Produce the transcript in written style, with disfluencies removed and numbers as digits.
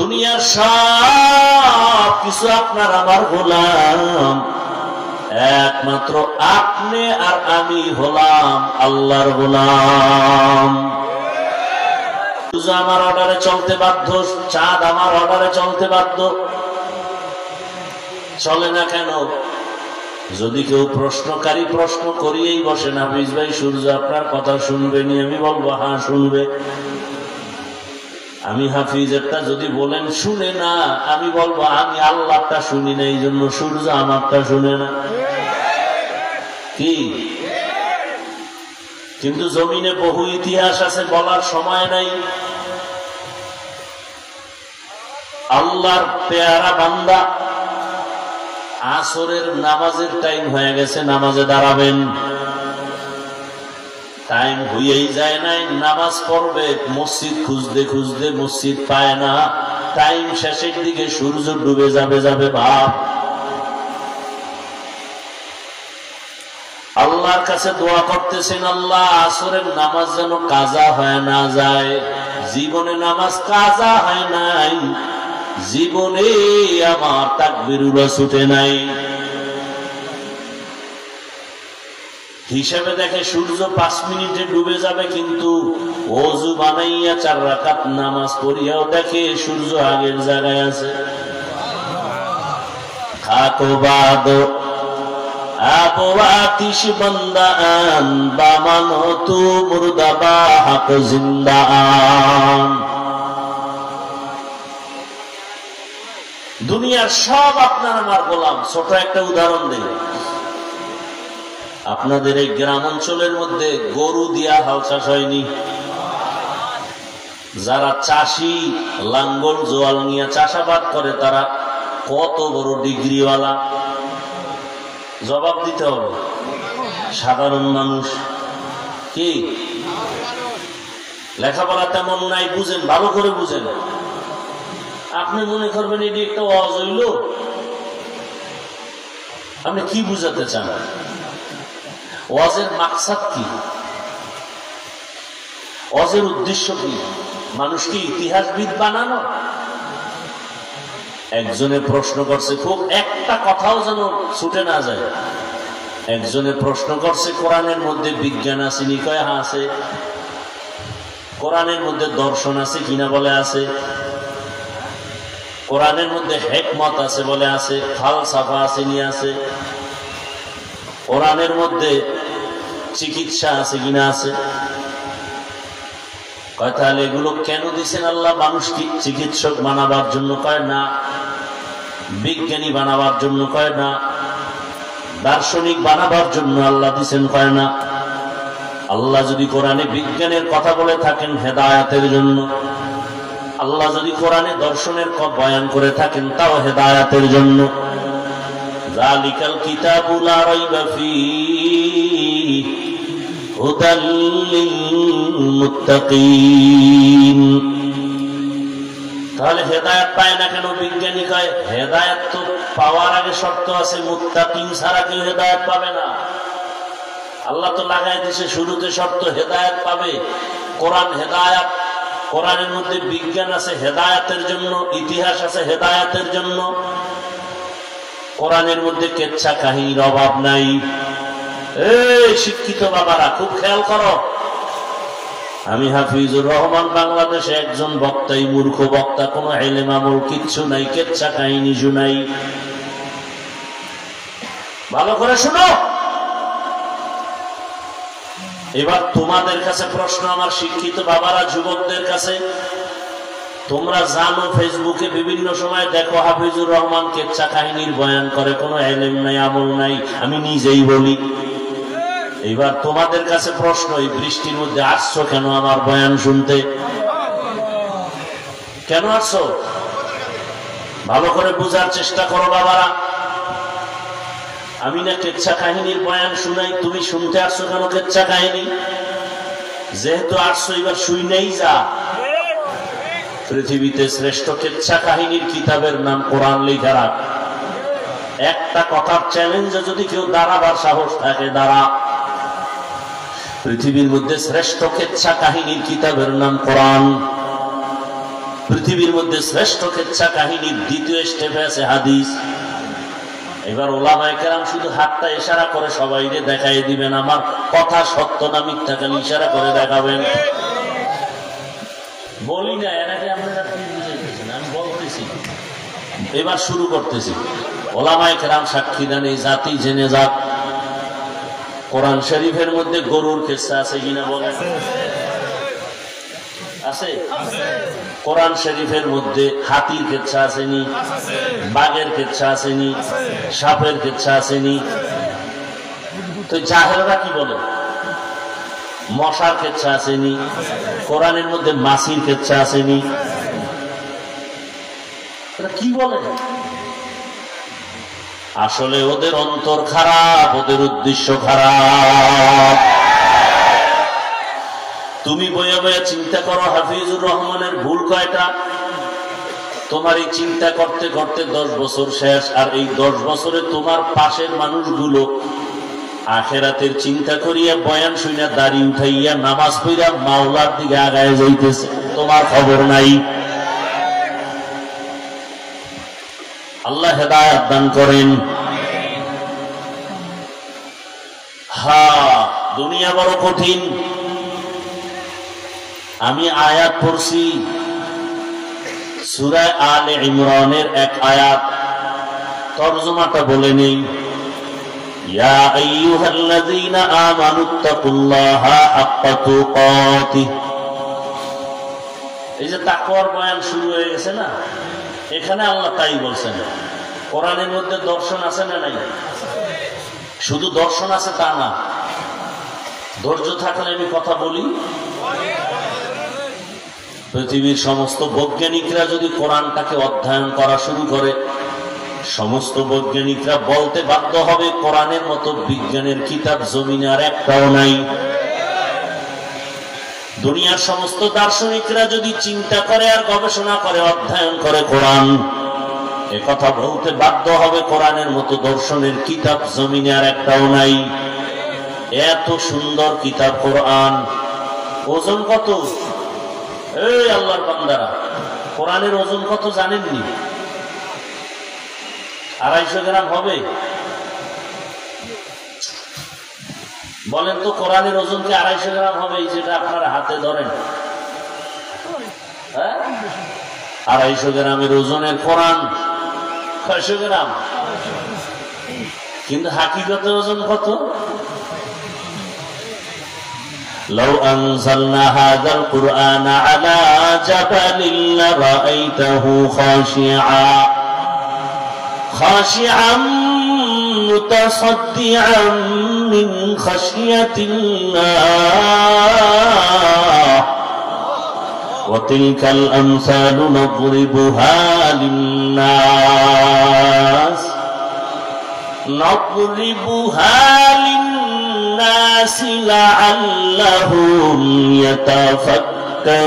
দুনিয়ার সব কিছু আপনার আমার গোলাম, একমাত্র আপনি আর আমি হলাম আল্লাহর গোলাম। সূর্য আমার অর্ডারে চলতে বাধ্য, চাঁদ আমার অর্ডারে চলতে বাধ্য। চলে না কেন? যদি কেউ প্রশ্নকারী প্রশ্ন করিয়েই বসে, হাফিজ ভাই সূর্য আপনার কথা শুনবে নি? আমি বলবো হ্যাঁ শুনবে। আমি হাফিজেরটা যদি বলেন শুনে না, আমি বলবো আমি আল্লাহটা শুনি না, এই জন্য সূর্য আমারটা শুনে না। কি? কিন্তু জমিনে বহু ইতিহাস আছে, বলার সময় নাই। আল্লাহর পেয়ারা বান্দা, আসরের নামাজের টাইম হয়ে গেছে, নামাজে দাঁড়াবেন, টাইম হয়েই যায় নাই, নামাজ পড়বে, মসজিদ খুঁজতে খুঁজতে মসজিদ পায় না, টাইম শেষের দিকে সূর্য ডুবে যাবে যাবে ভাব। আল্লাহর কাছে দোয়া করতেছেন, আল্লাহ আসরের নামাজ যেন কাজা হয় না যায়। জীবনে নামাজ কাজা হয় নাই, জীবনে আমার তাকবীরুল্লাহ ছুটে নাই। হিসাবে দেখে সূর্য 5 মিনিটে ডুবে যাবে, কিন্তু ওযু বানাইয়া 4 রাকাত নামাজ পড়িয়াও দেখে সূর্য আগের জায়গায় আছে। খাকো বাদ আপো আতিশ বান্দান বামানো তু মুর্দাবা হাক জিন্দান। দুনিয়ার সব আপনার আমার গোলাম। ছোট একটা উদাহরণ দেই, আপনাদের এই গ্রাম অঞ্চলের মধ্যে গরু দিয়া হাল চাষ হয়নি? যারা চাষি, লাঙ্গল জোয়াল নিয়ে চাষাবাদ করে, তারা কত বড় ডিগ্রিওয়ালা? জবাব দিতে হবে। সাধারণ মানুষ কি? লেখাপড়া তেমন নাই, বুঝেন, ভালো করে বুঝেন। আপনি মনে করবেন এটি একটা ওয়াজ হইল, আপনি কি বুঝাতে চান? ওয়াজের মাকসাদ কি? ওয়াজের উদ্দেশ্য কি? মানুষকে ইতিহাসবিদ বানানো? একজনে প্রশ্ন করছে, খুব একটা কথাও যেন ছুটে না যায়। একজনে প্রশ্ন করছে, কোরআনের মধ্যে বিজ্ঞান আছে নি? কয় হ্যাঁ আছে। কোরআনের মধ্যে দর্শন আছে কিনা? বলে আছে। কোরআনের মধ্যে হিকমত আছে? বলে আছে। ফালসাফা আছে নি? আছে। কোরআনের মধ্যে চিকিৎসা আছে কিনা? আছে। কয় তাহলে এগুলো কেন দিছেন আল্লাহ? মানুষকে চিকিৎসক বানাবার জন্য? কয় না। বিজ্ঞানী বানাবার জন্য? কয় না। দার্শনিক বানাবার জন্য আল্লাহ দিছেন? কয় না। আল্লাহ যদি কোরআনে বিজ্ঞানের কথা বলে থাকেন হেদায়াতের জন্য, আল্লাহ যদি কোরআনে দর্শনের বয়ান করে থাকেন তাও হেদায়াতের জন্য। যালিকাল কিতাবু লা রাইবা ফীহি হুদাল লিল মুত্তাকিন। তাহলে হেদায়েত পায় না কেন বিজ্ঞানী? কয় হেদায়েত তো পাওয়ার আগে শর্ত আছে, মুত্তাকিন ছাড়া কেউ হেদায়েত পাবে না। আল্লাহ তো লাগাই দিয়েছে শুরুতে শর্ত, হেদায়েত পাবে। কোরআন হেদায়েত, কোরআনের মধ্যে বিজ্ঞান আছে হেদায়েতের জন্য, ইতিহাস আছে হেদায়েতের জন্য। কোরআনের মধ্যে কেচ্ছা কাহিনীর অভাব নাই। এই শিক্ষিত বাবারা খুব খেয়াল করো, আমি হাফিজুর রহমান বাংলাদেশে একজন বক্তাই মূর্খ বক্তা, কোনো ইলম আমল কিচ্ছু নাই, কেচ্ছা কাহিনী শুনাই। ভালো করে শুনো। এবার তোমাদের কাছে প্রশ্ন, আমার শিক্ষিত বাবারা, যুবকদের কাছে, তোমরা জানো ফেসবুকে বিভিন্ন সময় দেখো হাফিজুর রহমান কেচ্ছা কাহিনীর বয়ান করে, কোনো ইলম নাই, আমল নাই, আমি নিজেই বলি। এবার তোমাদের কাছে প্রশ্ন, এই বৃষ্টির মধ্যে আসছো কেন আমার বয়ান শুনতে? কেন আসছো? ভালো করে বুঝার চেষ্টা করো বাবারা। আমি না কেচ্ছা কাহিনীর বয়ান শুনাই, তুমি শুনতে আসছো কেন কেচ্ছা কাহিনী? যেহেতু আসছো এবার শুই নেই যা। পৃথিবীতে শ্রেষ্ঠ কেচ্ছা কাহিনীর কিতাবের নাম কোরআন লেখা রাখ। একটা কথার চ্যালেঞ্জে যদি কেউ দাঁড়াবার সাহস থাকে দাঁড়া। পৃথিবীর মধ্যে শ্রেষ্ঠ কেচ্ছা কাহিনীর কিতাবের নাম কোরআন। পৃথিবীর মধ্যে শ্রেষ্ঠ কিচ্ছা কাহিনীর দ্বিতীয় স্টেপে আছে হাদিস। এবার ওলামায়ে কেরাম শুধু হাতটা ইশারা করে সবাইকে দেখাই দিবেন আমার কথা সত্য না মিথ্যা, খালি ইশারা করে দেখাবেন। বলি না এনাকে আপনারা কি বুঝাইতেছেন, আমি বলতেছি। এবার শুরু করতেছি। ওলামায়ে কেরাম সাক্ষী দেন এই জাতি জেনে যাক। কোরআন শরীফের মধ্যে গরুর কিসসা আছে কিনা বলেন? আছে। কোরআন শরীফের মধ্যে হাতির কিসসা আসেনি? বাঘের কিসসা আসেনি? সাপের কিসসা আসেনি? তো জাহেলরা কি বলে? মশার কিসসা আসেনি? কোরআনের মধ্যে মাছির কিসসা আসেনি? কি বলে? আসলে ওদের অন্তর খারাপ, ওদের উদ্দেশ্য খারাপ। তুমি বইয়া বইয়া চিন্তা করো হাফিজুর রহমানের ভুল কয়টা? তোমার এই চিন্তা করতে করতে 10 বছর শেষ, আর এই 10 বছরে তোমার পাশের মানুষগুলো আখেরাতের চিন্তা করিয়া বয়ান শুইনা দাড়ি উঠাইয়া নামাজ পড়িয়া মাওলার দিকে আগায় যাইতেছে, তোমার খবর নাই। আল্লাহ হেদায়েত দান করেন। দুনিয়া বড় কঠিন। আমি আয়াত পড়ছি সূরা আলে ইমরানের এক আয়াত, তরজমাটা বলে নেই। ইয়া আইয়ুহাল্লাযীনা আমানুত্তাকুল্লাহা হাক্কা তুকাতিহ। এই যে তাকওয়ার বয়ান শুরু হয়ে গেছে না, এখানে আল্লাহ তাই বলছেন। কোরআনের মধ্যে দর্শন আছে না নাই? শুধু দর্শন আছে তা না, ধৈর্য থাকলে আমি কথা বলি। পৃথিবীর সমস্ত বৈজ্ঞানিকরা যদি কোরআনটাকে অধ্যয়ন করা শুরু করে, সমস্ত বৈজ্ঞানিকরা বলতে বাধ্য হবে কোরআনের মতো বিজ্ঞানের কিতাব জমিনে আর একটাও নাই। দুনিয়ার সমস্ত দার্শনিকরা যদি চিন্তা করে আর গবেষণা করে অধ্যয়ন করে কোরআন, একথা বলতে বাধ্য হবে কোরআনের মতো দর্শনের কিতাব জমিনে আর একটাও নাই। এত সুন্দর কিতাব কোরআন, ওজন কত? এই আল্লাহর বান্দারা, কোরআনের ওজন কত জানেননি? 250 গ্রাম হবে? বলেন তো কোরআনের ওজন কি 250 গ্রাম হবে? যেটা আপনারা হাতে ধরেন, 250 গ্রামের ওজনের কোরআন 600 গ্রাম, কিন্তু হাকিকতের ওজন কত? لو أنزلنا هذا القرآن على جبل لرأيته خاشعا متصدعا من خشية الله وتلك الأمثال نضربها للناس لعلهم يتفكرون।